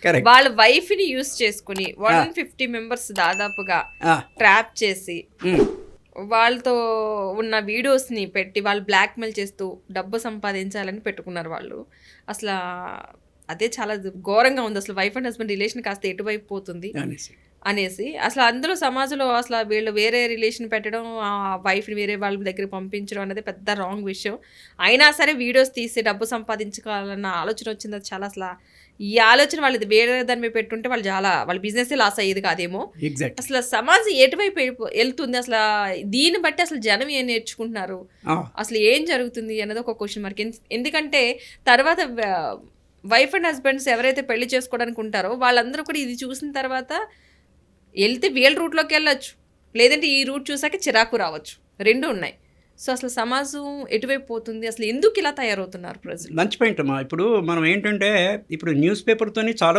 Correct. వాళ్ళ వైఫ్ని use చేసుకుని 150 మెంబర్స్ దాదాపుగా ట్రాప్ చేసి వాళ్ళతో ఉన్న వీడియోస్ని పెట్టి వాళ్ళు బ్లాక్మెయిల్ చేస్తూ డబ్బు సంపాదించాలని పెట్టుకున్నారు వాళ్ళు. అసలు అదే చాలా ఘోరంగా ఉంది. అసలు వైఫ్ అండ్ హస్బెండ్ రిలేషన్ కాస్త ఎటువైపు పోతుంది అనేసి అసలు అందులో సమాజంలో అసలు వీళ్ళు వేరే రిలేషన్ పెట్టడం, ఆ వైఫ్ని వేరే వాళ్ళ దగ్గర పంపించడం అనేది పెద్ద రాంగ్ విషయం. అయినా సరే వీడియోస్ తీసి డబ్బు సంపాదించుకోవాలన్న ఆలోచన వచ్చింది. అది చాలా అసలు ఈ ఆలోచన వాళ్ళది వేరే దాని మీద పెట్టుంటే వాళ్ళు చాలా వాళ్ళ బిజినెస్ లాస్ అయ్యేది కాదేమో. అసలు సమాజం ఎటువైపు వెళ్తుంది, అసలు దీన్ని బట్టి అసలు జనం ఏం నేర్చుకుంటున్నారు, అసలు ఏం జరుగుతుంది అన్నది ఒక క్వశ్చన్ మార్క్. ఎందుకంటే తర్వాత వైఫ్ అండ్ హస్బెండ్స్ ఎవరైతే పెళ్లి చేసుకోవడానికి ఉంటారో వాళ్ళందరూ కూడా ఇది చూసిన తర్వాత వెళ్తే వీళ్ళ రూట్లోకి వెళ్ళొచ్చు, లేదంటే ఈ రూట్ చూసాక చిరాకు రావచ్చు, రెండు ఉన్నాయి. సో అసలు సమాజం ఎటువైపు పోతుంది, అసలు ఎందుకు ఇలా తయారవుతున్నారు ప్రజలు? మంచి పాయింట్ అమ్మా. ఇప్పుడు మనం ఏంటంటే ఇప్పుడు న్యూస్ పేపర్తోని చాలా